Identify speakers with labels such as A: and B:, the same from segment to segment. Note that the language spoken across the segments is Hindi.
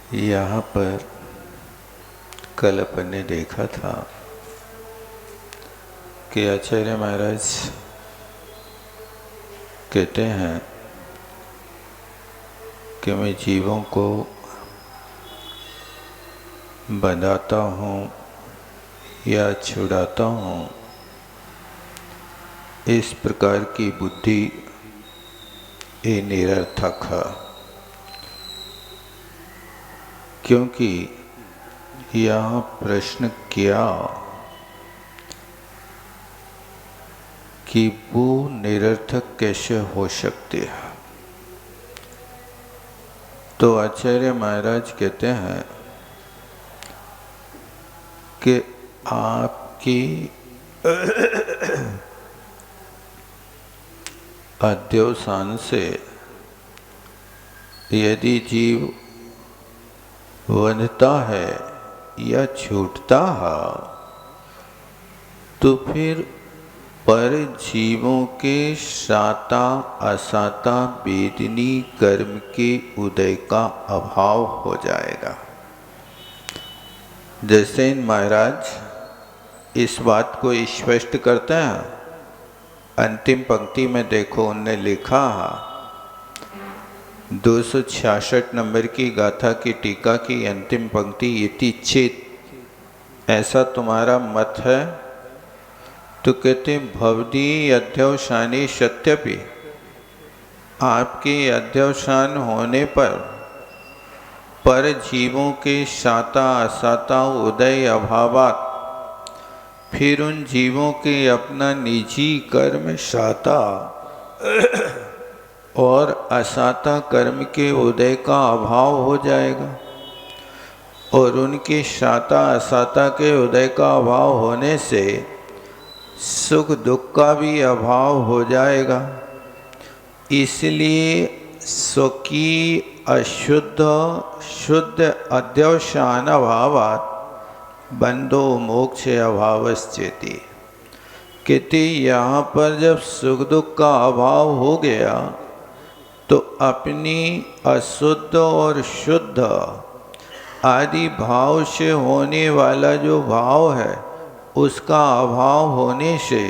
A: यहाँ पर कल अपन ने देखा था कि आचार्य महाराज कहते हैं कि मैं जीवों को बंधाता हूँ या छुड़ाता हूँ, इस प्रकार की बुद्धि ये निरर्थक है, क्योंकि यहाँ प्रश्न किया कि वो निरर्थक कैसे हो सकती है। तो आचार्य महाराज कहते हैं कि आपकी अध्यवसान से यदि जीव बंधता है या छूटता है, तो फिर पर जीवों के साता असाता वेदनी कर्म के उदय का अभाव हो जाएगा। जैसे महाराज इस बात को स्पष्ट करते हैं, अंतिम पंक्ति में देखो उनने लिखा 266 नंबर की गाथा की टीका की अंतिम पंक्ति, इति चेत, ऐसा तुम्हारा मत है? तो कहते भवदी अध्यवसानी सत्यपि, आपके अध्यवसान होने पर जीवों के साता असाता उदय अभावात, फिर उन जीवों के अपना निजी कर्म साता और असाता कर्म के उदय का अभाव हो जाएगा, और उनके साता असाता के उदय का अभाव होने से सुख दुख का भी अभाव हो जाएगा। इसलिए स्वकीय अशुद्ध शुद्ध अध्यवसान अभावात बंधो मोक्ष अभावश्चेति। कहते यहाँ पर जब सुख दुख का अभाव हो गया तो अपनी अशुद्ध और शुद्ध आदि भाव से होने वाला जो भाव है, उसका अभाव होने से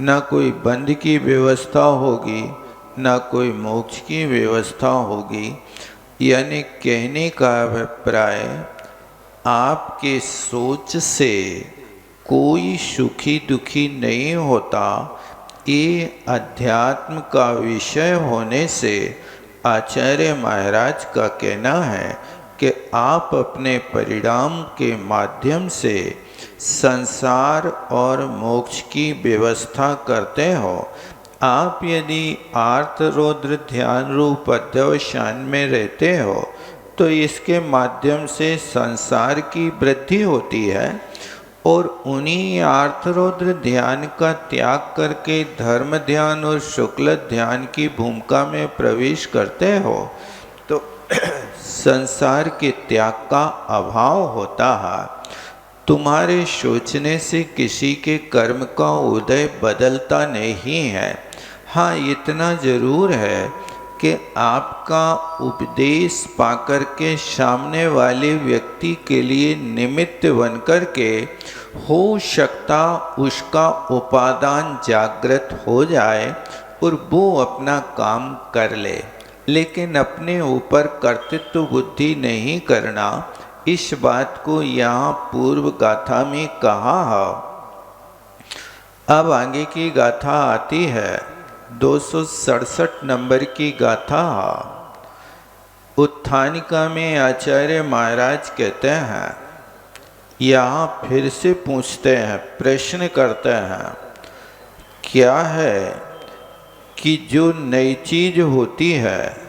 A: न कोई बंध की व्यवस्था होगी, न कोई मोक्ष की व्यवस्था होगी। यानी कहने का अभिप्राय, आपके सोच से कोई सुखी दुखी नहीं होता, ये अध्यात्म का विषय होने से आचार्य महाराज का कहना है कि आप अपने परिणाम के माध्यम से संसार और मोक्ष की व्यवस्था करते हो। आप यदि आर्त रौद्र ध्यान रूप अध्यवसान में रहते हो तो इसके माध्यम से संसार की वृद्धि होती है, और उन्हीं आर्त रौद्र ध्यान का त्याग करके धर्म ध्यान और शुक्ल ध्यान की भूमिका में प्रवेश करते हो तो संसार के त्याग का अभाव होता है। तुम्हारे सोचने से किसी के कर्म का उदय बदलता नहीं है। हाँ, इतना जरूर है कि आपका उपदेश पाकर के सामने वाले व्यक्ति के लिए निमित्त बनकर के हो सकता उसका उपादान जागृत हो जाए और वो अपना काम कर ले, लेकिन अपने ऊपर कर्तृत्व बुद्धि नहीं करना। इस बात को यहाँ पूर्व गाथा में कहा है। अब आगे की गाथा आती है 267 नंबर की गाथा। उत्थानिका में आचार्य महाराज कहते हैं, यहाँ फिर से पूछते हैं, प्रश्न करते हैं, क्या है कि जो नई चीज होती है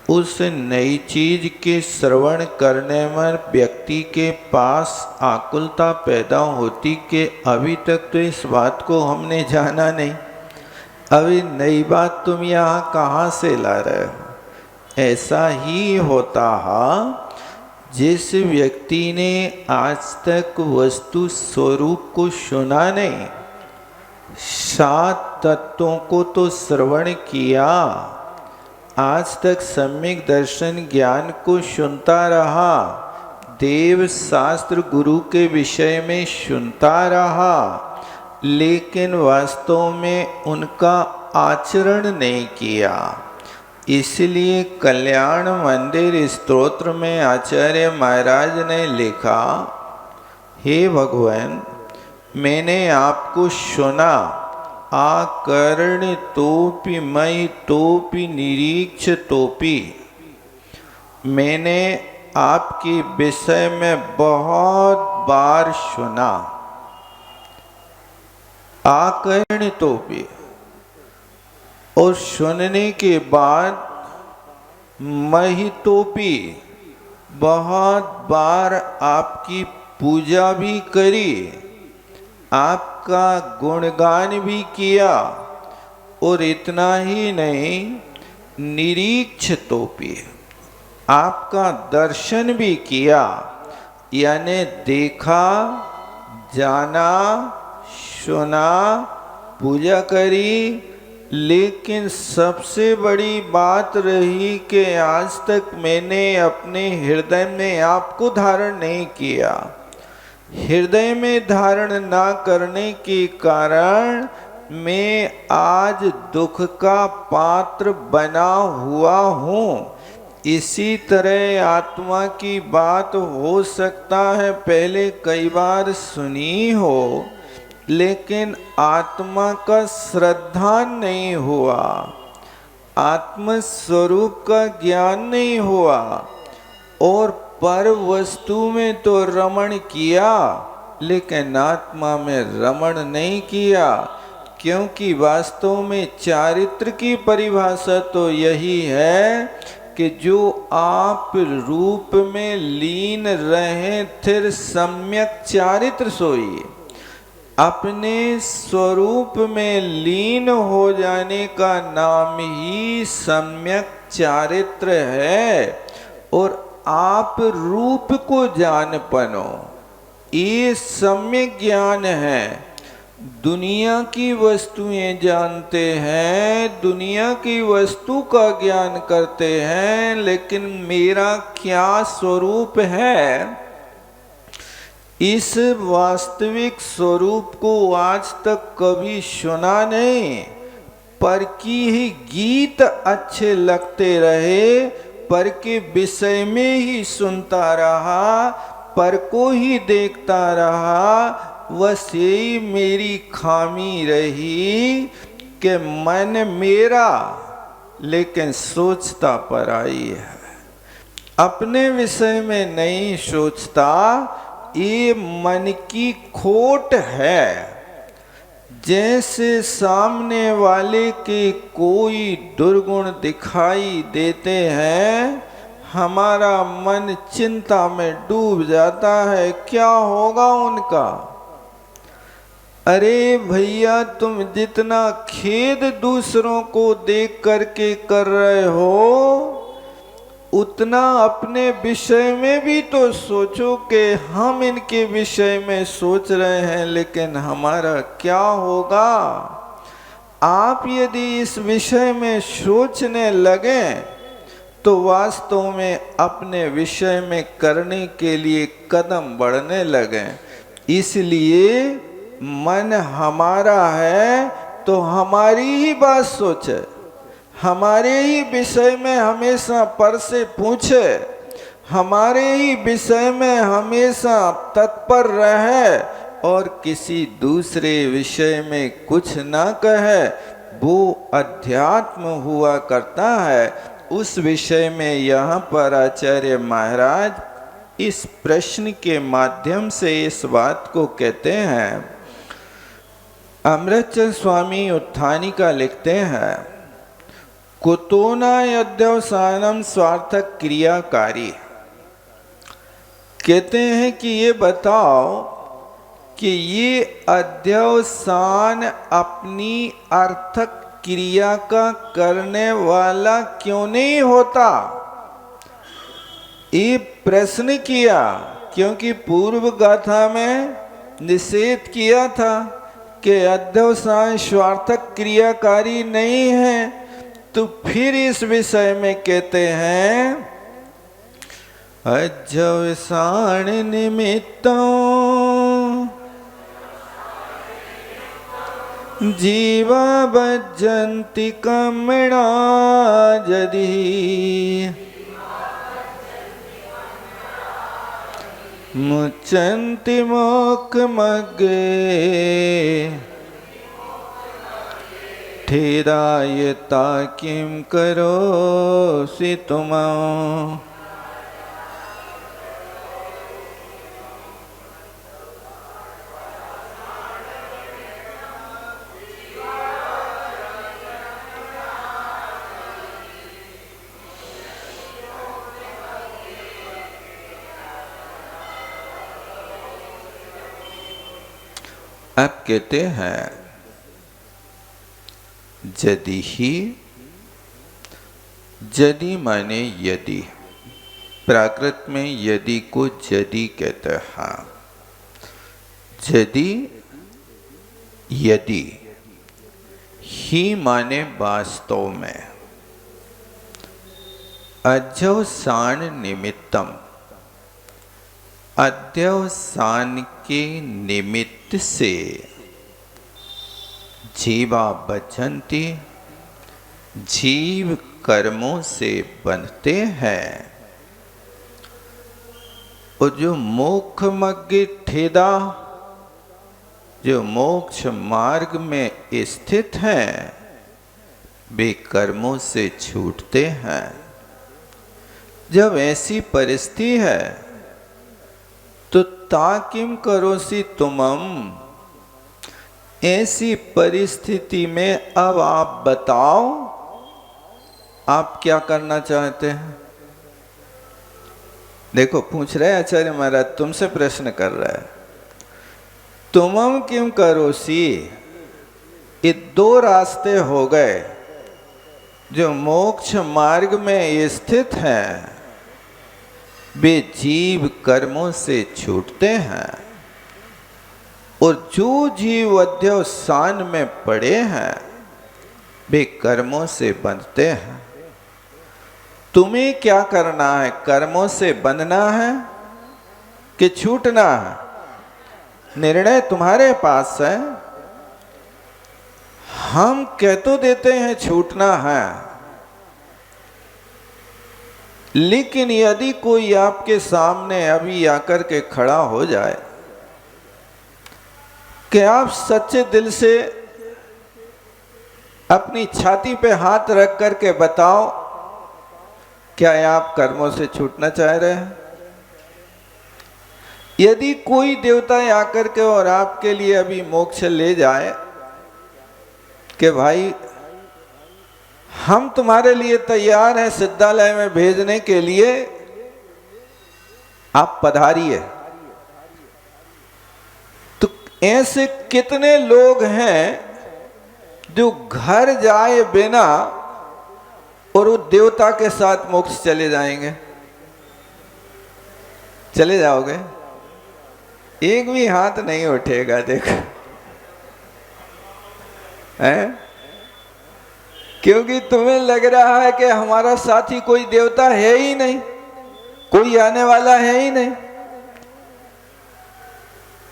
A: उस नई चीज के श्रवण करने में व्यक्ति के पास आकुलता पैदा होती कि अभी तक तो इस बात को हमने जाना नहीं, अभी नई बात तुम यहाँ कहाँ से ला रहे हो। ऐसा ही होता है, जिस व्यक्ति ने आज तक वस्तु स्वरूप को सुना नहीं, 7 तत्वों को तो श्रवण किया, आज तक सम्यक दर्शन ज्ञान को सुनता रहा, देव शास्त्र गुरु के विषय में सुनता रहा, लेकिन वास्तव में उनका आचरण नहीं किया। इसलिए कल्याण मंदिर स्तोत्र में आचार्य महाराज ने लिखा, हे भगवान, मैंने आपको सुना, आकर्ण तोपि मयि तोपि निरीक्ष तोपि। मैंने आपके विषय में बहुत बार सुना। आकर्ण तोपि, और सुनने के बाद महितोपी, बहुत बार आपकी पूजा भी करी, आपका गुणगान भी किया, और इतना ही नहीं, निरीक्ष तोपी, आपका दर्शन भी किया, यानी देखा, जाना, सुना, पूजा करी। लेकिन सबसे बड़ी बात रही कि आज तक मैंने अपने हृदय में आपको धारण नहीं किया। हृदय में धारण ना करने के कारण मैं आज दुख का पात्र बना हुआ हूँ। इसी तरह आत्मा की बात हो सकता है पहले कई बार सुनी हो, लेकिन आत्मा का श्रद्धा नहीं हुआ, आत्म स्वरूप का ज्ञान नहीं हुआ, और पर वस्तु में तो रमण किया, लेकिन आत्मा में रमण नहीं किया। क्योंकि वास्तव में चारित्र की परिभाषा तो यही है कि जो आप रूप में लीन रहें थिर सम्यक चारित्र सोई। अपने स्वरूप में लीन हो जाने का नाम ही सम्यक चारित्र है। और आप रूप को जान पनो, ये सम्यक ज्ञान है। दुनिया की वस्तुएं जानते हैं, दुनिया की वस्तु का ज्ञान करते हैं, लेकिन मेरा क्या स्वरूप है, इस वास्तविक स्वरूप को आज तक कभी सुना नहीं। पर की ही गीत अच्छे लगते रहे, पर के विषय में ही सुनता रहा, पर को ही देखता रहा। बस यही मेरी खामी रही कि मन मेरा, लेकिन सोचता पराई है, अपने विषय में नहीं सोचता। ये मन की खोट है। जैसे सामने वाले के कोई दुर्गुण दिखाई देते हैं, हमारा मन चिंता में डूब जाता है, क्या होगा उनका। अरे भैया, तुम जितना खेद दूसरों को देख करके कर रहे हो, उतना अपने विषय में भी तो सोचो कि हम इनके विषय में सोच रहे हैं, लेकिन हमारा क्या होगा। आप यदि इस विषय में सोचने लगे तो वास्तव में अपने विषय में करने के लिए कदम बढ़ने लगे। इसलिए मन हमारा है तो हमारी ही बात सोचे, हमारे ही विषय में हमेशा पर से पूछे, हमारे ही विषय में हमेशा तत्पर रहे, और किसी दूसरे विषय में कुछ ना कहे, वो अध्यात्म हुआ करता है। उस विषय में यहाँ पर आचार्य महाराज इस प्रश्न के माध्यम से इस बात को कहते हैं। अमृतचंद स्वामी उत्थानिका लिखते हैं, कुतो न अध्यवसानम स्वार्थक क्रियाकारी। कहते हैं कि ये बताओ कि ये अध्यवसान अपनी अर्थक क्रिया का करने वाला क्यों नहीं होता। ये प्रश्न किया क्योंकि पूर्व गाथा में निषेध किया था कि अध्यवसान स्वार्थक क्रियाकारी नहीं है। तो तो फिर इस विषय में कहते हैं अज्जवसाण निमित्तों जीवा भजन्ति कमणा यदि मुच्यन्ति मोक्षमग्गे ठेरायता किं करोसि तुम। अब कहते हैं यदि ही, यदि माने यदि, प्राकृत में यदि को यदि कहते हैं। यदि यदि ही माने वास्तव में, अध्यवसान निमित्तम, अध्यवसान के निमित्त से जीवा बचंती, जीव कर्मों से बनते हैं। और जो मोक्ष मग्गे ठेदा, जो मोक्ष मार्ग में स्थित हैं, वे कर्मों से छूटते हैं। जब ऐसी परिस्थिति है तो ताकिम करोसि तुमम, ऐसी परिस्थिति में अब आप बताओ आप क्या करना चाहते हैं। देखो पूछ रहे हैं आचार्य महाराज, तुमसे प्रश्न कर रहा है। तुमम किम करोसि, ये दो रास्ते हो गए। जो मोक्ष मार्ग में स्थित हैं वे जीव कर्मों से छूटते हैं, और जो जीव अध्यवसान में पड़े हैं वे कर्मों से बंधते हैं। तुम्हें क्या करना है, कर्मों से बंधना है कि छूटना है, निर्णय तुम्हारे पास है। हम कह तो देते हैं छूटना है, लेकिन यदि कोई आपके सामने अभी आकर के खड़ा हो जाए कि आप सच्चे दिल से अपनी छाती पे हाथ रख करके बताओ क्या आप कर्मों से छूटना चाह रहे हैं। यदि कोई देवता आकर के और आपके लिए अभी मोक्ष ले जाए कि भाई हम तुम्हारे लिए तैयार हैं सिद्धालय में भेजने के लिए, आप पधारिए, तो ऐसे कितने लोग हैं जो घर जाए बिना और वो देवता के साथ मोक्ष चले जाएंगे। चले जाओगे? एक भी हाथ नहीं उठेगा। देखो हैं, क्योंकि तुम्हें लग रहा है कि हमारा साथी कोई देवता है ही नहीं, कोई आने वाला है ही नहीं।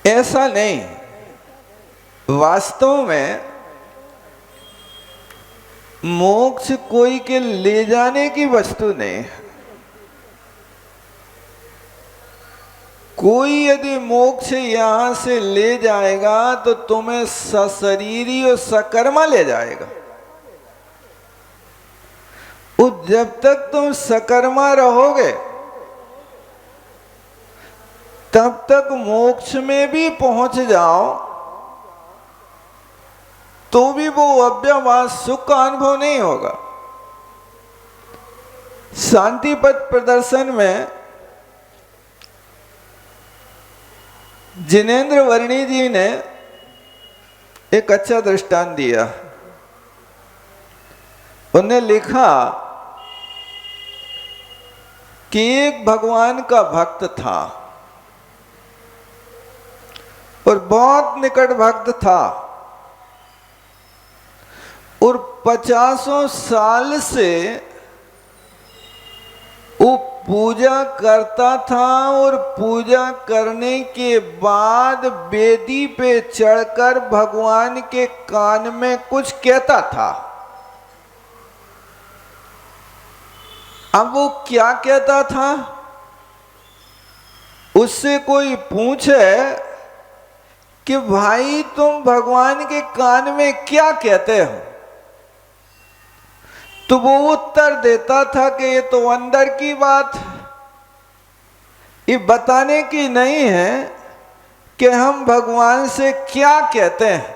A: ऐसा नहीं, वास्तव में मोक्ष कोई के ले जाने की वस्तु नहीं है। कोई यदि मोक्ष यहां से ले जाएगा तो तुम्हें सशरीरी और सकर्मा ले जाएगा। जब तक तुम सकर्मा रहोगे तब तक मोक्ष में भी पहुंच जाओ तो भी वो अव्यवहार सुख का अनुभव नहीं होगा। शांति पथ प्रदर्शन में जिनेन्द्र वर्णी जी ने एक अच्छा दृष्टांत दिया। उन्हें लिखा कि एक भगवान का भक्त था और बहुत निकट भक्त था, और 50 साल से वो पूजा करता था और पूजा करने के बाद वेदी पे चढ़कर भगवान के कान में कुछ कहता था। अब वो क्या कहता था? उससे कोई पूछे कि भाई तुम भगवान के कान में क्या कहते हो, तो वो उत्तर देता था कि ये तो अंदर की बात है, ये बताने की नहीं है कि हम भगवान से क्या कहते हैं,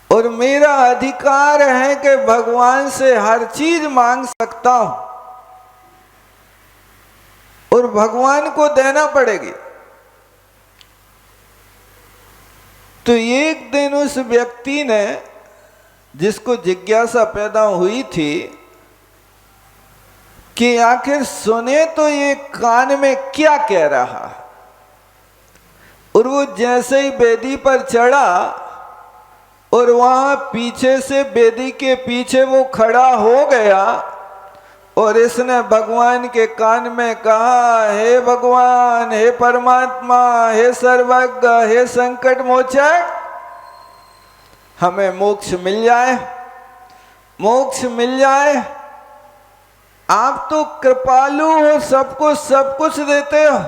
A: और मेरा अधिकार है कि भगवान से हर चीज मांग सकता हूं और भगवान को देना पड़ेगी। तो एक दिन उस व्यक्ति ने, जिसको जिज्ञासा पैदा हुई थी कि आखिर सुने तो ये कान में क्या कह रहा है, और वो जैसे ही वेदी पर चढ़ा और वहां पीछे से वेदी के पीछे वो खड़ा हो गया और इसने भगवान के कान में कहा, हे भगवान, हे परमात्मा, हे सर्वज्ञ, हे संकट मोचक, हमें मोक्ष मिल जाए, मोक्ष मिल जाए। आप तो कृपालु हो, सबको सब कुछ देते हो,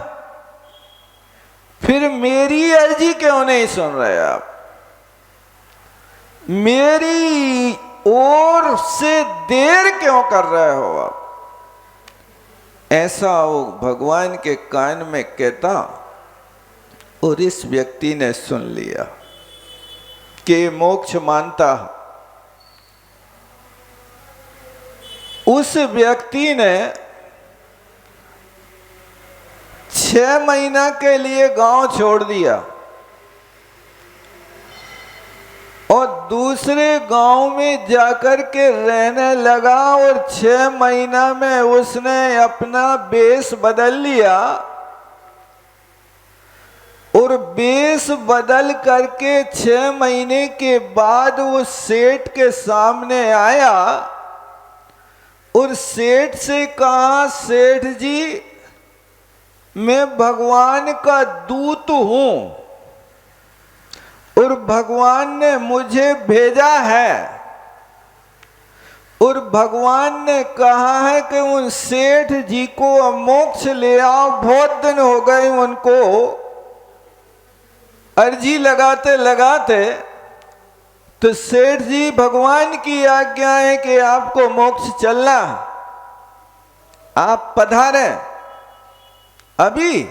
A: फिर मेरी अर्जी क्यों नहीं सुन रहे आप? मेरी ओर से देर क्यों कर रहे हो आप? ऐसा वो भगवान के कान में कहता, और इस व्यक्ति ने सुन लिया कि मोक्ष मानता। उस व्यक्ति ने 6 महीना के लिए गांव छोड़ दिया और दूसरे गांव में जाकर के रहने लगा, और 6 महीना में उसने अपना वेश बदल लिया, और वेश बदल करके 6 महीने के बाद वो सेठ के सामने आया और सेठ से कहा, सेठ जी, मैं भगवान का दूत हूं और भगवान ने मुझे भेजा है, और भगवान ने कहा है कि उन सेठ जी को मोक्ष ले आओ। बहुत दिन हो गए उनको अर्जी लगाते लगाते, तो सेठ जी, भगवान की आज्ञा है कि आपको मोक्ष चलना, आप पधारे अभी।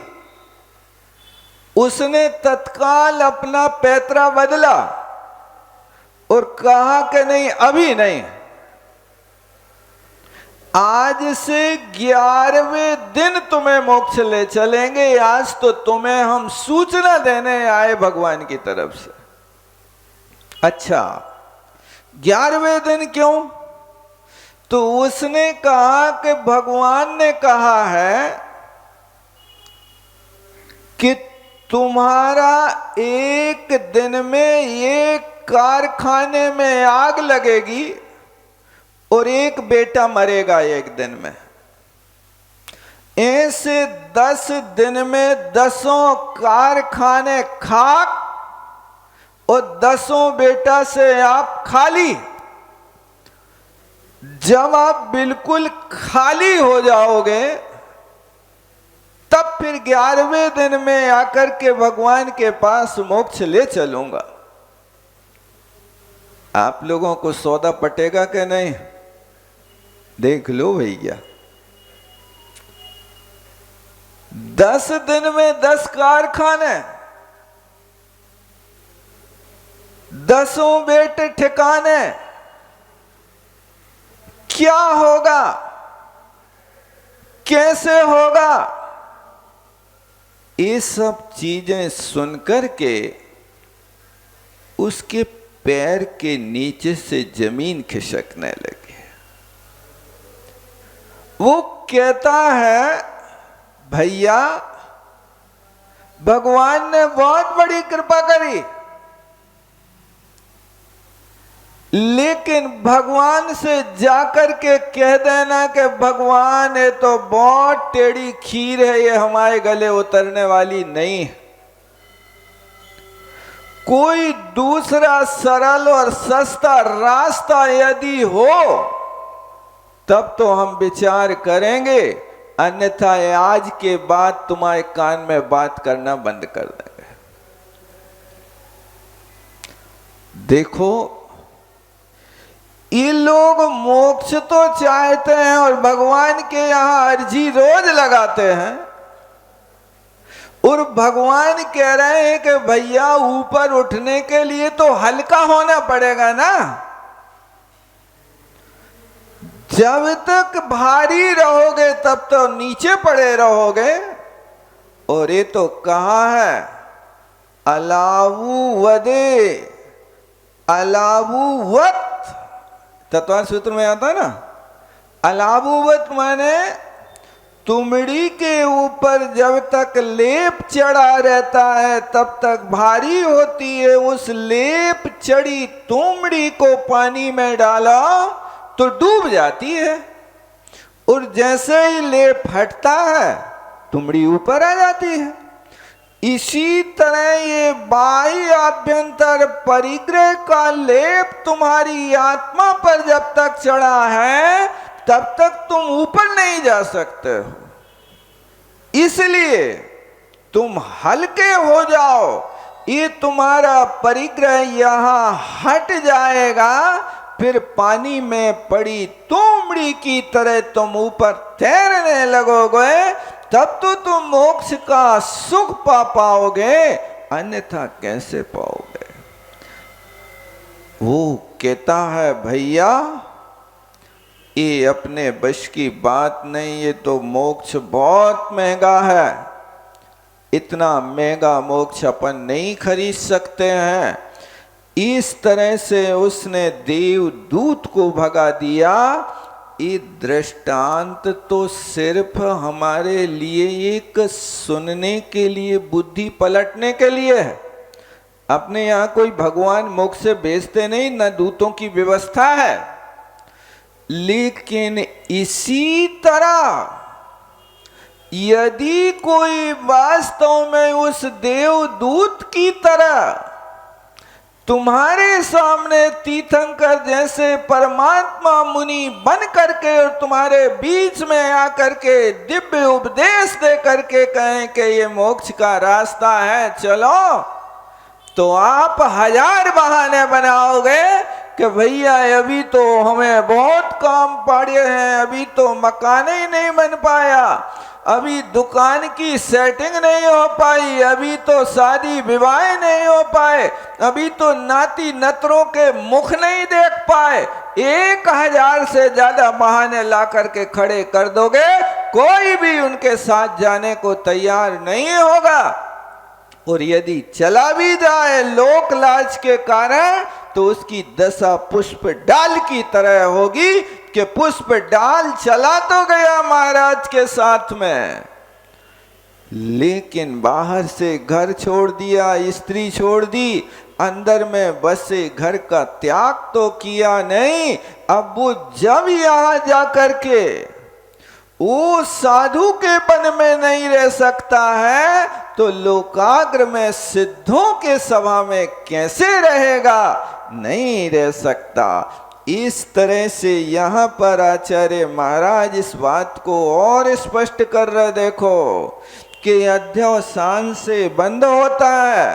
A: उसने तत्काल अपना पैतरा बदला और कहा कि नहीं, अभी नहीं, आज से 11वें दिन तुम्हें मोक्ष ले चलेंगे। आज तो तुम्हें हम सूचना देने आए भगवान की तरफ से। अच्छा, 11वें दिन क्यों? तो उसने कहा कि भगवान ने कहा है कि तुम्हारा एक दिन में एक कारखाने में आग लगेगी और एक बेटा मरेगा एक दिन में। ऐसे 10 दिन में 10 कारखाने खाक और 10 बेटा से आप खाली। जब आप बिल्कुल खाली हो जाओगे तब फिर 11वें दिन में आकर के भगवान के पास मोक्ष ले चलूंगा। आप लोगों को सौदा पटेगा कि नहीं? देख लो भैया, 10 दिन में 10 कारखाने, 10 बेटे ठिकाने, क्या होगा, कैसे होगा? ये सब चीजें सुनकर के उसके पैर के नीचे से जमीन खिसकने लगी। वो कहता है, भैया, भगवान ने बहुत बड़ी कृपा करी, लेकिन भगवान से जाकर के कह देना कि भगवान ये तो बहुत टेढ़ी खीर है, ये हमारे गले उतरने वाली नहीं है। कोई दूसरा सरल और सस्ता रास्ता यदि हो तब तो हम विचार करेंगे, अन्यथा आज के बाद तुम्हारे कान में बात करना बंद कर देंगे। देखो, ये लोग मोक्ष तो चाहते हैं और भगवान के यहां अर्जी रोज लगाते हैं, और भगवान कह रहे हैं कि भैया ऊपर उठने के लिए तो हल्का होना पड़ेगा ना। जब तक भारी रहोगे तब तो नीचे पड़े रहोगे। और ये तो कहा है, अलावू वदे अलावूवत, तत्वार सूत्र में आता ना, अलावूवत माने तुमड़ी के ऊपर जब तक लेप चढ़ा रहता है तब तक भारी होती है। उस लेप चढ़ी तुमड़ी को पानी में डाला तो डूब जाती है, और जैसे ही लेप हटता है तुमड़ी ऊपर आ जाती है। इसी तरह ये बाह्य आभ्यंतर परिग्रह का लेप तुम्हारी आत्मा पर जब तक चढ़ा है तब तक तुम ऊपर नहीं जा सकते हो। इसलिए तुम हल्के हो जाओ, ये तुम्हारा परिग्रह यहां हट जाएगा, फिर पानी में पड़ी तुमड़ी की तरह तुम ऊपर तैरने लगोगे, तब तो तुम मोक्ष का सुख पा पाओगे, अन्यथा कैसे पाओगे। वो कहता है भैया ये अपने बश की बात नहीं, ये तो मोक्ष बहुत महंगा है, इतना महंगा मोक्ष अपन नहीं खरीद सकते हैं। इस तरह से उसने देवदूत को भगा दिया। ये दृष्टांत तो सिर्फ हमारे लिए एक सुनने के लिए, बुद्धि पलटने के लिए है। अपने यहाँ कोई भगवान मोक्ष से भेजते नहीं, न दूतों की व्यवस्था है। लेकिन इसी तरह यदि कोई वास्तव में उस देवदूत की तरह तुम्हारे सामने तीर्थंकर जैसे परमात्मा मुनि बन करके और तुम्हारे बीच में आकर के दिव्य उपदेश दे करके कहें कि ये मोक्ष का रास्ता है चलो, तो आप हजार बहाने बनाओगे कि भैया अभी तो हमें बहुत काम पड़े हैं, अभी तो मकान ही नहीं बन पाया, अभी दुकान की सेटिंग नहीं हो पाई, अभी तो शादी विवाह नहीं हो पाए, अभी तो नाती नतरों के मुख नहीं देख पाए। 1000 से ज्यादा बहाने ला करके खड़े कर दोगे, कोई भी उनके साथ जाने को तैयार नहीं होगा। और यदि चला भी जाए लोक लाज के कारण तो उसकी दशा पुष्प डाल की तरह होगी कि पुष्प डाल चला तो गया महाराज के साथ में, लेकिन बाहर से घर छोड़ दिया, स्त्री छोड़ दी, अंदर में बसे घर का त्याग तो किया नहीं। अब वो जब यहां जाकर के वो साधु के पन में नहीं रह सकता है तो लोकाग्र में सिद्धों के सभा में कैसे रहेगा, नहीं रह सकता। इस तरह से यहाँ पर आचार्य महाराज इस बात को और स्पष्ट कर रहे, देखो कि अध्यवसान से बंध होता है,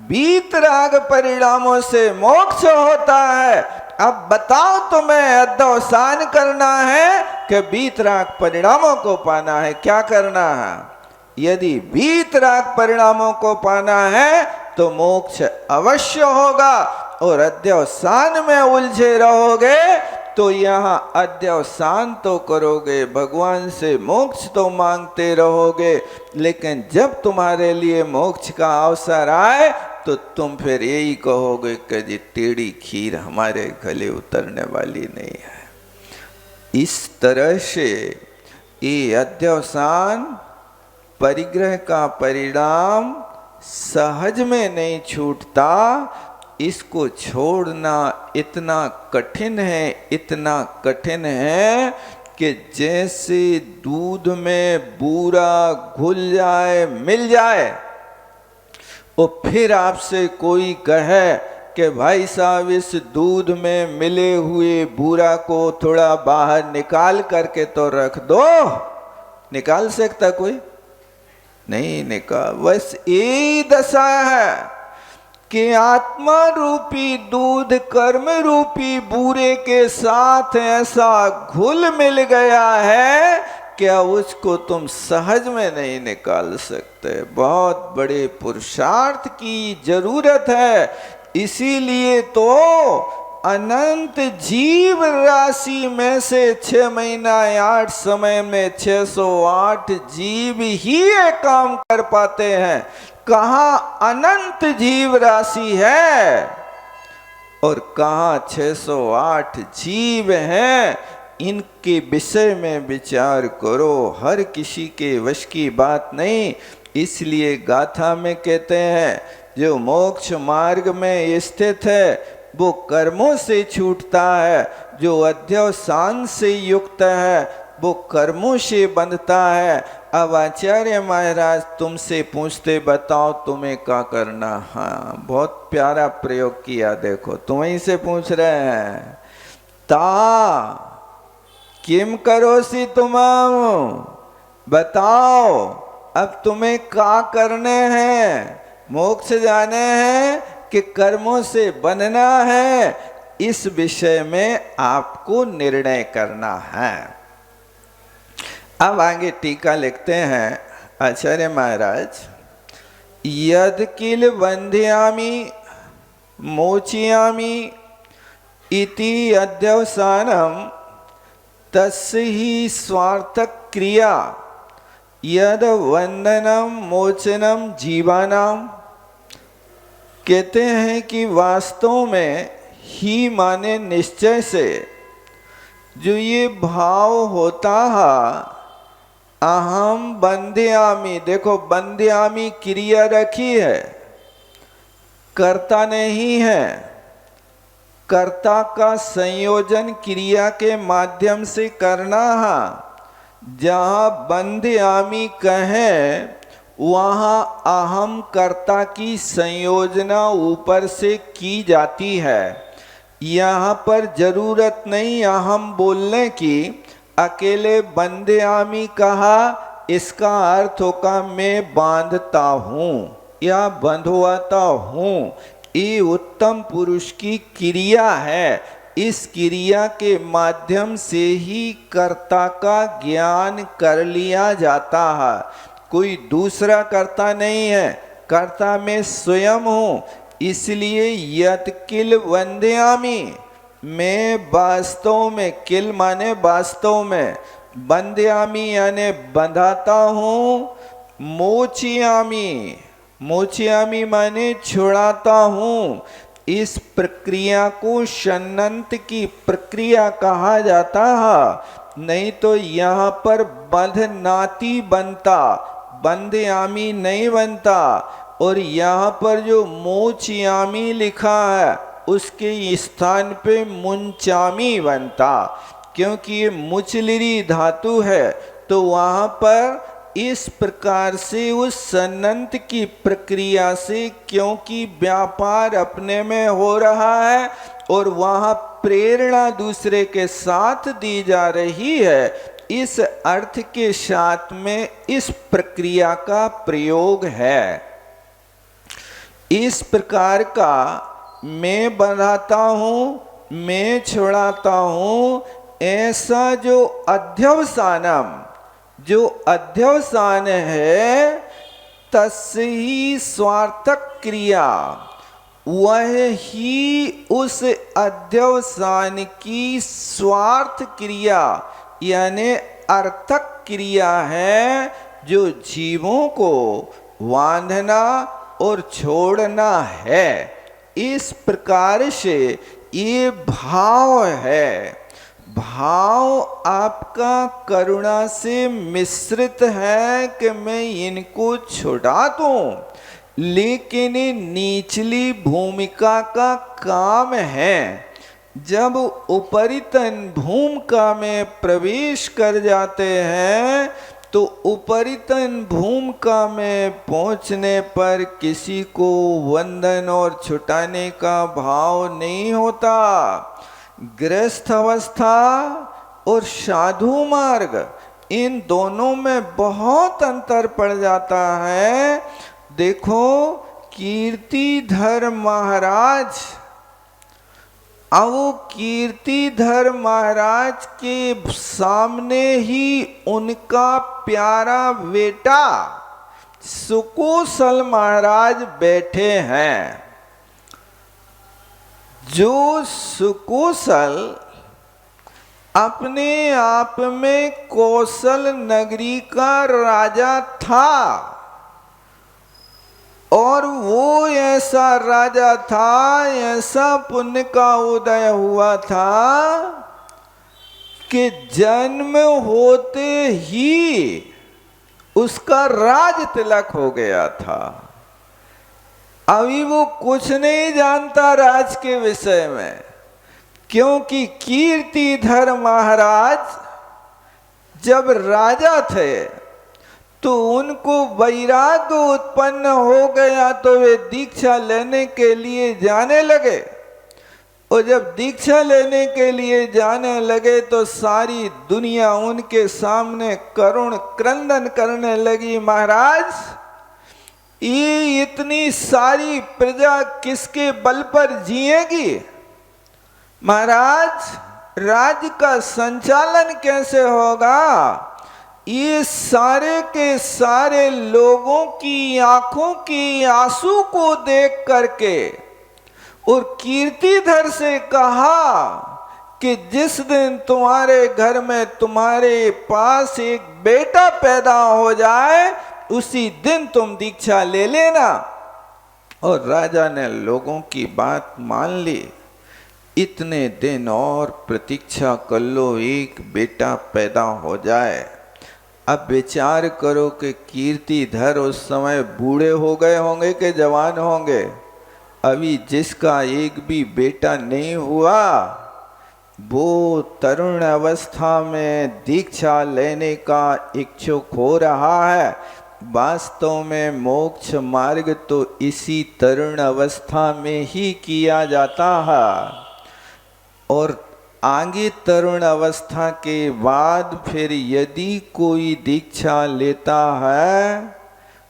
A: वीतराग परिणामों से मोक्ष होता है। अब बताओ तुम्हें अध्यवसान करना है कि वीतराग परिणामों को पाना है, क्या करना है? यदि वीतराग परिणामों को पाना है तो मोक्ष अवश्य होगा, और अध्यवसान में उलझे रहोगे तो यहाँ अध्यवसान तो करोगे, भगवान से मोक्ष तो मांगते रहोगे, लेकिन जब तुम्हारे लिए मोक्ष का अवसर आए तो तुम फिर यही कहोगे कि जी टेढ़ी खीर हमारे गले उतरने वाली नहीं है। इस तरह से ये अध्यवसान परिग्रह का परिणाम सहज में नहीं छूटता, इसको छोड़ना इतना कठिन है, इतना कठिन है कि जैसे दूध में बूरा घुल जाए, मिल जाए, और फिर आपसे कोई कहे कि भाई साहब इस दूध में मिले हुए बूरा को थोड़ा बाहर निकाल करके तो रख दो, निकाल सकता कोई? नहीं निकाल। बस यही दशा है कि आत्मा रूपी दूध कर्म रूपी बूरे के साथ ऐसा घुल मिल गया है, क्या उसको तुम सहज में नहीं निकाल सकते। बहुत बड़े पुरुषार्थ की जरूरत है। इसीलिए तो अनंत जीव राशि में से 6 महीना 8 समय में 608 जीव ही ये काम कर पाते हैं। कहाँ अनंत जीव राशि है और कहाँ 608 जीव हैं। इनके विषय में विचार करो। हर किसी के वश की बात नहीं। इसलिए गाथा में कहते हैं जो मोक्ष मार्ग में स्थित है वो कर्मों से छूटता है, जो अध्यवसान से युक्त है वो कर्मों से बंधता है। अब आचार्य महाराज तुमसे पूछते, बताओ तुम्हें क्या करना। हाँ, बहुत प्यारा प्रयोग किया। देखो तुम्हें से पूछ रहे हैं, ता किम करोसी तुम, बताओ अब तुम्हें क्या करने हैं। मोक्ष जाने हैं कि कर्मों से बनना है, इस विषय में आपको निर्णय करना है। अब आगे टीका लिखते हैं आचार्य महाराज, यद किल बंध्यामि मोचयामि इति अध्यवसानम तस्य ही स्वार्थक क्रिया यद वंदनम मोचनम जीवानाम। कहते हैं कि वास्तव में ही माने निश्चय से जो ये भाव होता है, अहम बंध्यामि। देखो बंध्यामि क्रिया रखी है, कर्ता नहीं है। कर्ता का संयोजन क्रिया के माध्यम से करना है। जहाँ बंध्यामि कहें वहाँ अहम कर्ता की संयोजना ऊपर से की जाती है। यहाँ पर जरूरत नहीं अहम बोलने की। अकेले बंध्यामि कहा, इसका अर्थ होगा मैं बांधता हूँ या बंधवाता हूँ। ये उत्तम पुरुष की क्रिया है। इस क्रिया के माध्यम से ही कर्ता का ज्ञान कर लिया जाता है। कोई दूसरा कर्ता नहीं है, कर्ता मैं स्वयं हूँ। इसलिए यत किल वंद्यामि, मैं वास्तव में, किल माने वास्तव में, बंध्यामि यानी बंधाता हूँ, मोचयामि, मोचयामि माने छुड़ाता हूँ। इस प्रक्रिया को शनंत की प्रक्रिया कहा जाता है। नहीं तो यहाँ पर बंधनाति बनता, बंध्यामि नहीं बनता। और यहाँ पर जो मोचयामि लिखा है उसके स्थान पे मुंचामि बनता, क्योंकि ये मुचलिरी धातु है। तो वहाँ पर इस प्रकार से उस सनंत की प्रक्रिया से, क्योंकि व्यापार अपने में हो रहा है और वहाँ प्रेरणा दूसरे के साथ दी जा रही है, इस अर्थ के साथ में इस प्रक्रिया का प्रयोग है। इस प्रकार का मैं बनाता हूँ, मैं छुड़ाता हूँ, ऐसा जो अध्यवसानम, जो अध्यवसान है, तस्य ही स्वार्थक क्रिया, वह ही उस अध्यवसान की स्वार्थ क्रिया यानी अर्थक क्रिया है, जो जीवों को बांधना और छोड़ना है। इस प्रकार से ये भाव है। भाव आपका करुणा से मिश्रित है कि मैं इनको छुड़ा दूं, लेकिन नीचली भूमिका का काम है। जब उपरितन भूमिका में प्रवेश कर जाते हैं तो उपरितन भूमिका में पहुंचने पर किसी को वंदन और छुटाने का भाव नहीं होता। गृहस्थ अवस्था और साधु मार्ग, इन दोनों में बहुत अंतर पड़ जाता है। देखो, कीर्तिधर महाराज, अब वो कीर्तिधर महाराज के सामने ही उनका प्यारा बेटा सुकुशल महाराज बैठे हैं। जो सुकुशल अपने आप में कौशल नगरी का राजा था, और वो ऐसा राजा था, ऐसा पुण्य का उदय हुआ था कि जन्म होते ही उसका राज तिलक हो गया था। अभी वो कुछ नहीं जानता राज के विषय में, क्योंकि कीर्तिधर महाराज जब राजा थे तो उनको वैराग्य उत्पन्न हो गया, तो वे दीक्षा लेने के लिए जाने लगे। और जब दीक्षा लेने के लिए जाने लगे तो सारी दुनिया उनके सामने करुण क्रंदन करने लगी, महाराज ये इतनी सारी प्रजा किसके बल पर जिएगी? महाराज राज्य का संचालन कैसे होगा? ये सारे के सारे लोगों की आंखों की आंसू को देख करके, और कीर्तिधर से कहा कि जिस दिन तुम्हारे घर में तुम्हारे पास एक बेटा पैदा हो जाए उसी दिन तुम दीक्षा ले लेना। और राजा ने लोगों की बात मान ली। इतने दिन और प्रतीक्षा कर लो, एक बेटा पैदा हो जाए। अब विचार करो कि कीर्तिधर उस समय बूढ़े हो गए होंगे कि जवान होंगे? अभी जिसका एक भी बेटा नहीं हुआ वो तरुण अवस्था में दीक्षा लेने का इच्छुक हो रहा है। वास्तव में मोक्ष मार्ग तो इसी तरुण अवस्था में ही किया जाता है, और आगे तरुण अवस्था के बाद फिर यदि कोई दीक्षा लेता है,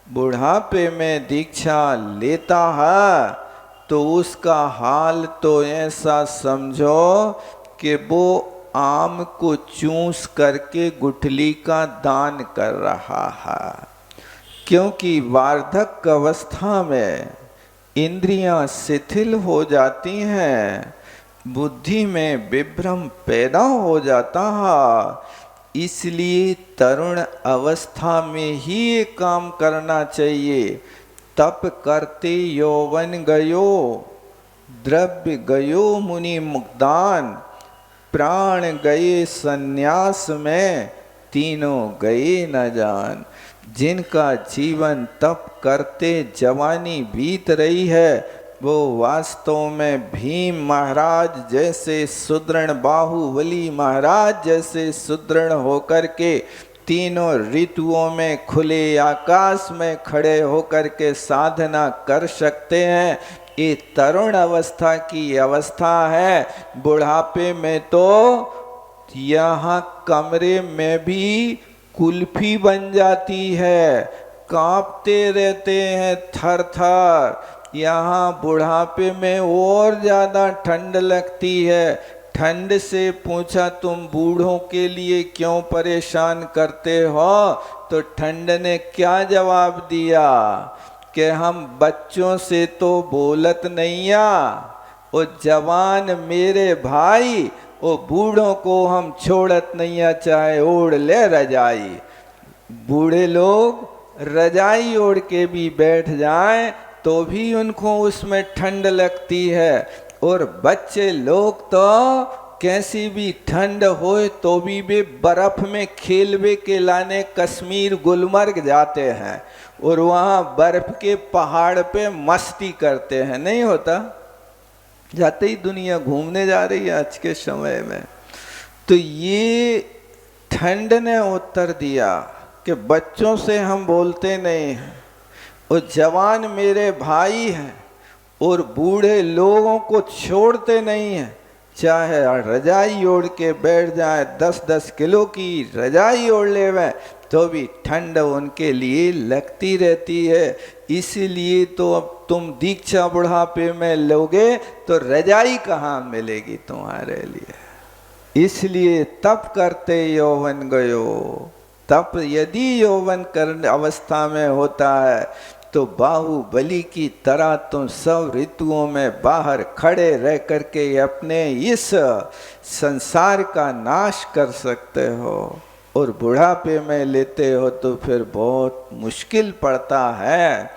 A: बुढ़ापे में दीक्षा लेता है, तो उसका हाल तो ऐसा समझो कि वो आम को चूस करके गुठली का दान कर रहा है। क्योंकि वार्धक्य अवस्था में इंद्रियां शिथिल हो जाती हैं, बुद्धि में विभ्रम पैदा हो जाता है। इसलिए तरुण अवस्था में ही ये काम करना चाहिए। तप करते यौवन गयो, द्रव्य गयो मुनि मुक्तान, प्राण गए सन्यास में, तीनों गए न जान। जिनका जीवन तप करते जवानी बीत रही है, वो वास्तव में भीम महाराज जैसे सुदृढ़, बाहुबली महाराज जैसे सुदृढ़ होकर के तीनों ऋतुओं में खुले आकाश में खड़े होकर के साधना कर सकते हैं। ये तरुण अवस्था की अवस्था है। बुढ़ापे में तो यहाँ कमरे में भी कुल्फी बन जाती है, कांपते रहते हैं थर थर। यहाँ बुढ़ापे में और ज़्यादा ठंड लगती है। ठंड से पूछा तुम बूढ़ों के लिए क्यों परेशान करते हो, तो ठंड ने क्या जवाब दिया कि हम बच्चों से तो बोलत नहीं आ, वो जवान मेरे भाई वो बूढ़ों को हम छोड़त नहीं आ, चाहे ओढ़ ले रजाई। बूढ़े लोग रजाई ओढ़ के भी बैठ जाएं तो भी उनको उसमें ठंड लगती है, और बच्चे लोग तो कैसी भी ठंड होए तो भी वे बर्फ में खेलवे के लाने कश्मीर गुलमर्ग जाते हैं और वहाँ बर्फ के पहाड़ पे मस्ती करते हैं। नहीं होता? जाते ही दुनिया घूमने जा रही है आज के समय में। तो ये ठंड ने उत्तर दिया कि बच्चों से हम बोलते नहीं हैं, और जवान मेरे भाई हैं और बूढ़े लोगों को छोड़ते नहीं हैं। चाहे रजाई ओढ़ के बैठ जाए, 10-10 किलो की रजाई ओढ़ ले वह, तो भी ठंड उनके लिए लगती रहती है। इसीलिए तो अब तुम दीक्षा बुढ़ापे में लोगे तो रजाई कहाँ मिलेगी तुम्हारे लिए। इसलिए तप करते यौवन गयो। तप यदि यौवन करने अवस्था में होता है तो बाहुबली की तरह तुम सब ऋतुओं में बाहर खड़े रह करके अपने इस संसार का नाश कर सकते हो। और बुढ़ापे में लेते हो तो फिर बहुत मुश्किल पड़ता है।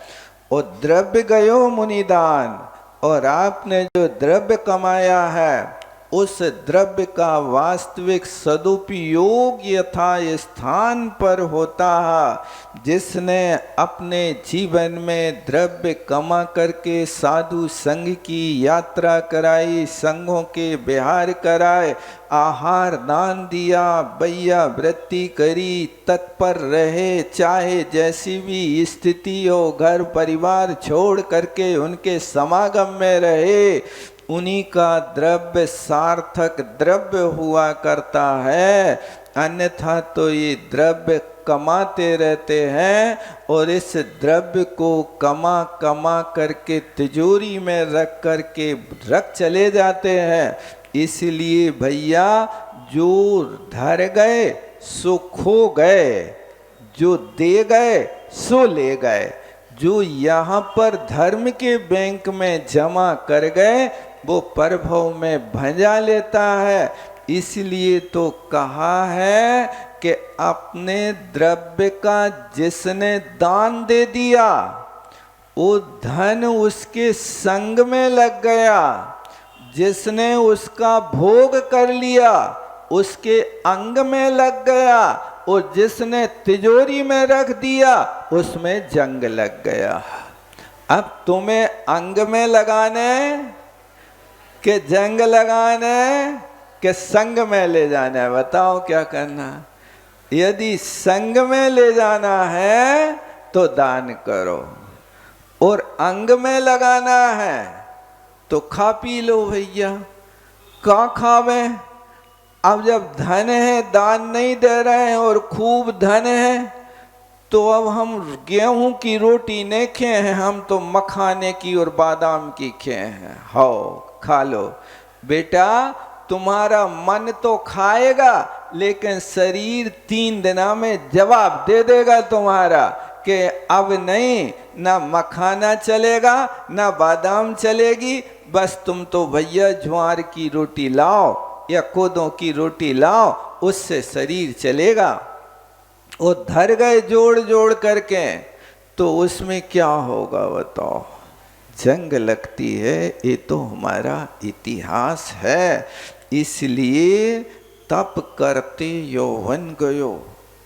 A: और द्रव्य गयो मुनिदान, और आपने जो द्रव्य कमाया है उस द्रव्य का वास्तविक सदुपयोग यथा स्थान पर होता है। जिसने अपने जीवन में द्रव्य कमा करके साधु संघ की यात्रा कराई, संघों के विहार कराए, आहार दान दिया, बैया वृत्ति करी, तत्पर रहे, चाहे जैसी भी स्थिति हो घर परिवार छोड़ करके उनके समागम में रहे, उन्हीं का द्रव्य सार्थक द्रव्य हुआ करता है। अन्यथा तो ये द्रव्य कमाते रहते हैं और इस द्रव्य को कमा कमा करके तिजोरी में रख करके रख चले जाते हैं। इसलिए भैया जो धर गए सो खो गए, जो दे गए सो ले गए। जो यहाँ पर धर्म के बैंक में जमा कर गए वो परभव में भंजा लेता है। इसलिए तो कहा है कि अपने द्रव्य का जिसने दान दे दिया वो धन उसके संग में लग गया, जिसने उसका भोग कर लिया उसके अंग में लग गया, और जिसने तिजोरी में रख दिया उसमें जंग लग गया। अब तुम्हें अंग में लगाने के जंग लगाने के संग में ले जाना है, बताओ क्या करना। यदि संग में ले जाना है तो दान करो, और अंग में लगाना है तो खा पी लो भैया। का खावे? अब जब धन है, दान नहीं दे रहे हैं और खूब धन है, तो अब हम गेहूं की रोटी नहीं खे हैं, हम तो मखाने की और बादाम की खे हैं। हाओ खा लो बेटा। तुम्हारा मन तो खाएगा लेकिन शरीर 3 दिना में जवाब दे देगा तुम्हारा कि अब नहीं, ना मखाना चलेगा ना बादाम चलेगी, बस तुम तो भैया ज्वार की रोटी लाओ या कोदों की रोटी लाओ, उससे शरीर चलेगा। वो धर गए जोड़ जोड़ करके, तो उसमें क्या होगा बताओ? जंग लगती है। ये तो हमारा इतिहास है। इसलिए तप करते यौवन गयो।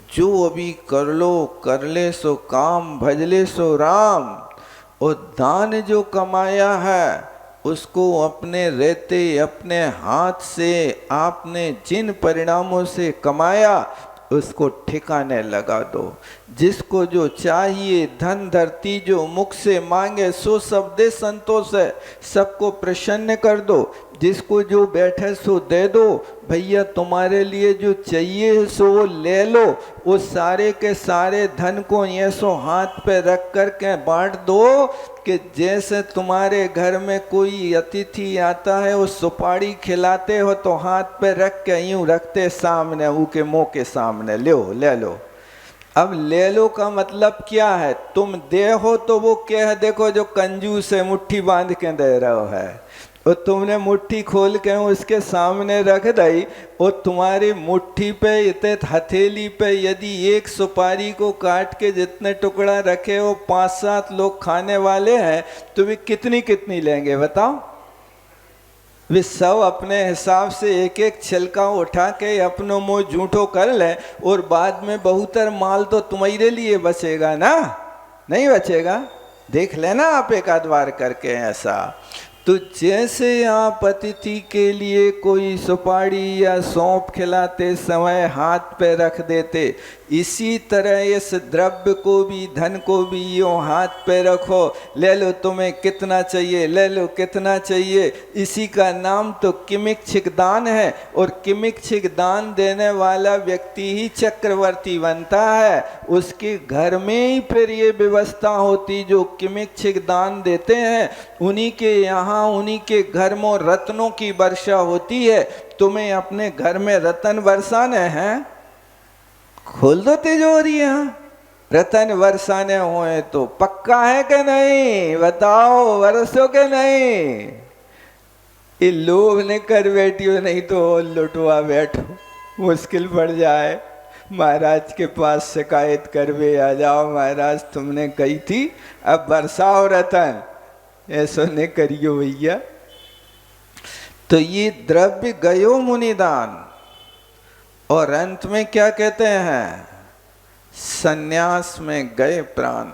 A: जो अभी कर लो कर ले सो काम, भजले सो राम। और दान जो कमाया है उसको अपने रहते अपने हाथ से आपने जिन परिणामों से कमाया उसको ठिकाने लगा दो। जिसको जो चाहिए धन धरती जो मुख से मांगे सो सब दे संतोष है। सबको प्रसन्न कर दो, जिसको जो बैठे सो दे दो। भैया तुम्हारे लिए जो चाहिए सो वो ले लो। वो सारे के सारे धन को ये सो हाथ पे रख कर के बांट दो कि जैसे तुम्हारे घर में कोई अतिथि आता है वो सुपारी खिलाते हो तो हाथ पे रख के यूं रखते सामने, वो के मुंह के सामने लो ले लो। अब ले लो का मतलब क्या है? तुम दे हो तो वो क्या है? देखो जो कंजूस है मुट्ठी बांध के दे रहा है, और तुमने मुट्ठी खोल के उसके सामने रख दी, और तुम्हारी मुट्ठी पे इतने हथेली पे यदि एक सुपारी को काट के जितने टुकड़ा रखे वो 5-7 लोग खाने वाले हैं तो वे कितनी कितनी लेंगे बताओ?
B: वे सब अपने हिसाब से एक एक छिलका उठा के अपनों मुँह झूठो कर ले, और बाद में बहुतर माल तो तुम्हारे लिए बचेगा ना, नहीं बचेगा। देख लेना आप एक आध बार करके ऐसा। तो जैसे आप अतिथि के लिए कोई सुपारी या सौंफ खिलाते समय हाथ पे रख देते, इसी तरह इस द्रव्य को भी, धन को भी यूँ हाथ पे रखो, ले लो तुम्हें कितना चाहिए, ले लो कितना चाहिए। इसी का नाम तो किमिच्छिक दान है, और किमिच्छिक दान देने वाला व्यक्ति ही चक्रवर्ती बनता है। उसके घर में ही फिर ये व्यवस्था होती, जो किमिच्छिक दान देते हैं उन्हीं के यहाँ, उन्हीं के घर में रत्नों की वर्षा होती है। तुम्हें अपने घर में रतन बरसाने हैं, खोल दो तिजोरियां, रतन बरसाने हुए तो पक्का है कि नहीं, बताओ बरसो के नहीं। ये लोभ ने कर बैठी हो, नहीं तो लुटवा बैठो, मुश्किल पड़ जाए। महाराज के पास शिकायत करवे आ जाओ, महाराज तुमने कही थी अब बरसाओ रतन, ऐसा नहीं करियो भैया। तो ये द्रव्य गयो मुनिदान, और अंत में क्या कहते हैं, सन्यास में गए प्राण।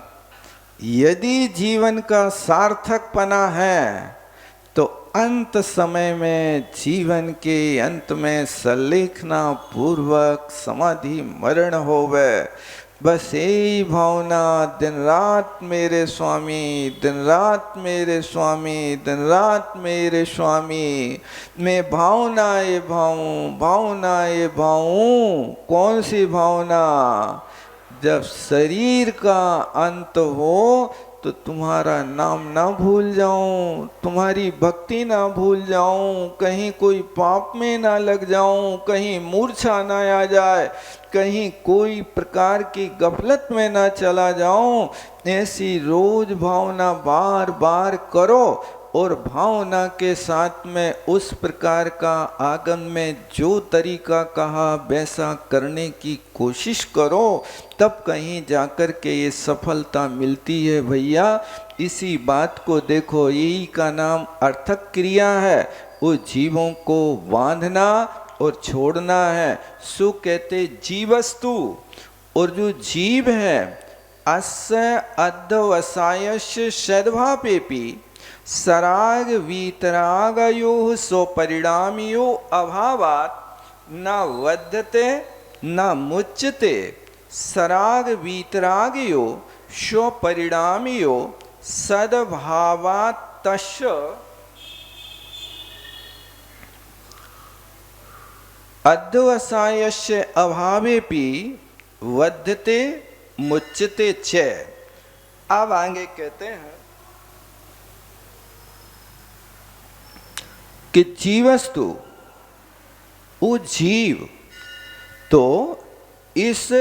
B: यदि जीवन का सार्थकपना है तो अंत समय में, जीवन के अंत में सलेखना पूर्वक समाधि मरण होवे। बस यही भावना दिन रात मेरे स्वामी, दिन रात मेरे स्वामी, दिन रात मेरे स्वामी, मैं भावना ये भाऊं, भावना ये भाऊं। कौन सी भावना, जब शरीर का अंत हो तो तुम्हारा नाम ना भूल जाऊं, तुम्हारी भक्ति ना भूल जाऊं, कहीं कोई पाप में ना लग जाऊं, कहीं मूर्छा ना आ जाए, कहीं कोई प्रकार की गफलत में ना चला जाऊं। ऐसी रोज भावना बार बार करो, और भावना के साथ में उस प्रकार का आगम में जो तरीका कहा वैसा करने की कोशिश करो, तब कहीं जाकर के ये सफलता मिलती है भैया। इसी बात को देखो, यही का नाम अर्थक क्रिया है। वो जीवों को बांधना और छोड़ना है। सु कहते जीवस्तु, और जो जीव है अस्य अध्यवसायस्य सद्भावेपि सराग वीतरागयो स्वपरिणामियो अभावात् न वध्यते न मुच्यते। सराग वीतरागयो स्वपरिणामियो सद्भावात् तस्य अध्यवसायस्य अभावेपि वध्यते मुच्यते च। अब आगे कहते हैं कि जीवस्तु, वो जीव तो इस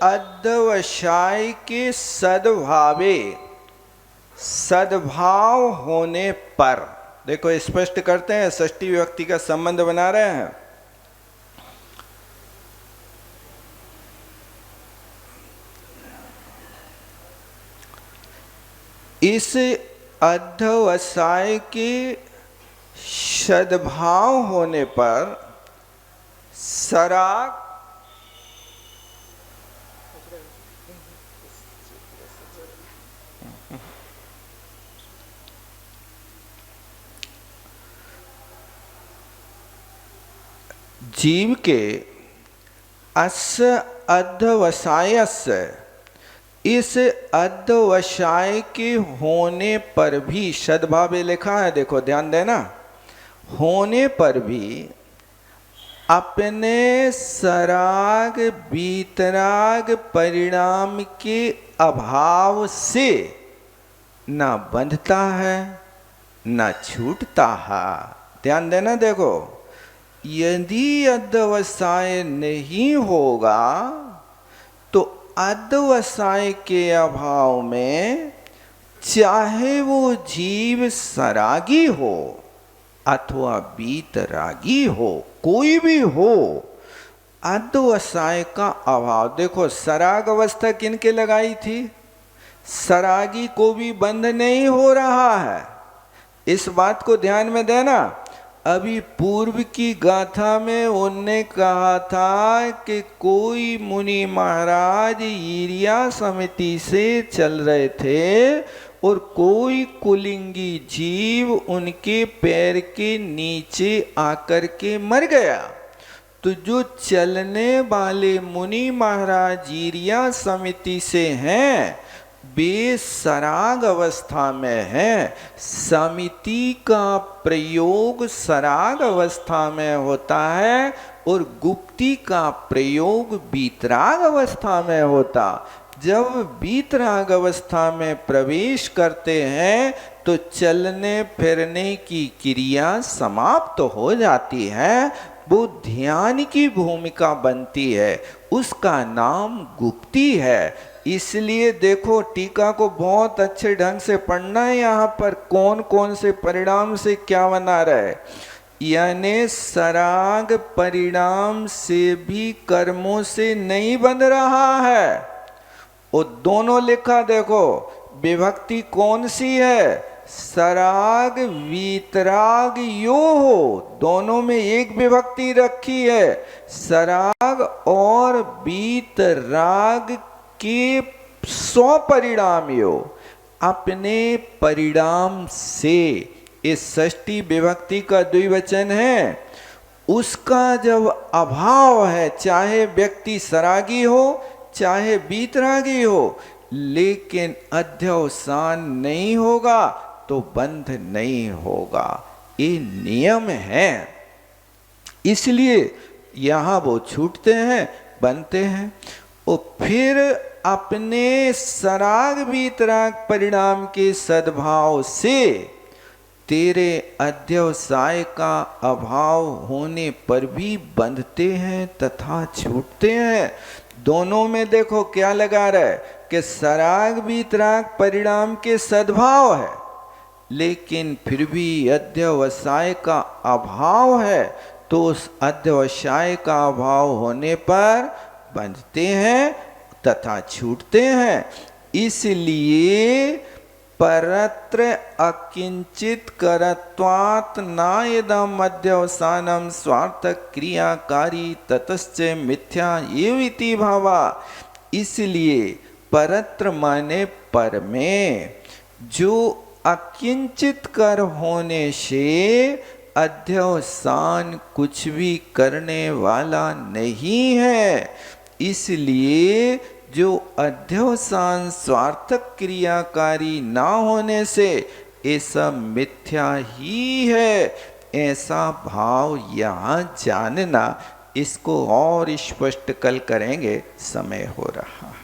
B: अध्यवसाय के सद्भावे, सद्भाव होने पर, देखो स्पष्ट करते हैं, षष्ठी विभक्ति का संबंध बना रहे हैं। इस अध्यवसाय के सद्भाव होने पर सराग, जीव के अस्य अध्यवसायस्य, इस अध्यवसाय के होने पर भी, सद्भावे लिखा है देखो ध्यान देना, होने पर भी अपने सराग बीतराग परिणाम के अभाव से न बंधता है न छूटता है। ध्यान देना, देखो यदि अध्यवसाय नहीं होगा तो अध्यवसाय के अभाव में चाहे वो जीव सरागी हो अथवा बीतरागी हो, कोई भी हो, अध्यवसाय का अभाव। देखो सराग अवस्था किनके लगाई थी, सरागी को भी बंध नहीं हो रहा है, इस बात को ध्यान में देना। अभी पूर्व की गाथा में उनने कहा था कि कोई मुनि महाराज ईरिया समिति से चल रहे थे और कोई कुलिंगी जीव उनके पैर के नीचे आकर के मर गया। तो जो चलने वाले मुनि महाराज ईरिया समिति से हैं वे सराग अवस्था में है। समिति का प्रयोग सराग अवस्था में होता है और गुप्ती का प्रयोग बीतराग अवस्था में होता। जब बीतराग अवस्था में प्रवेश करते हैं तो चलने फिरने की क्रिया समाप्त हो जाती है, वो ध्यान की भूमिका बनती है, उसका नाम गुप्ती है। इसलिए देखो टीका को बहुत अच्छे ढंग से पढ़ना है, यहाँ पर कौन कौन से परिणाम से क्या बना रहे। यानी सराग परिणाम से भी कर्मों से नहीं बन रहा है। वो दोनों लिखा देखो, विभक्ति कौन सी है, सराग वीतराग यो हो, दोनों में एक विभक्ति रखी है। सराग और वीतराग के 100 परिणाम यो, अपने परिणाम से, इस षष्ठी विभक्ति का द्विवचन है, उसका जब अभाव है, चाहे व्यक्ति सरागी हो चाहे बीतरागी हो, लेकिन अध्यवसान नहीं होगा तो बंध नहीं होगा, ये नियम है। इसलिए यहाँ वो छूटते हैं, बनते हैं। और फिर अपने सराग बीतराग परिणाम के सद्भाव से तेरे अध्यवसाय का अभाव होने पर भी बंधते हैं तथा छूटते हैं। दोनों में देखो क्या लगा रहा है कि सराग बीतराग परिणाम के सद्भाव है, लेकिन फिर भी अध्यवसाय का अभाव है, तो उस अध्यवसाय का अभाव होने पर बंधते हैं तथा छूटते हैं। इसलिए परत्र अकिंचित करत्वात् नायदम अध्यवसानम स्वार्थ क्रियाकारी ततश्च मिथ्या एविति भावा। इसलिए परत्र माने पर में, जो अकिंचित कर होने से अध्यवसान कुछ भी करने वाला नहीं है। इसलिए जो अध्यवसान स्वार्थक क्रियाकारी ना होने से ये सब मिथ्या ही है, ऐसा भाव यहाँ जानना। इसको और स्पष्ट कल करेंगे, समय हो रहा है।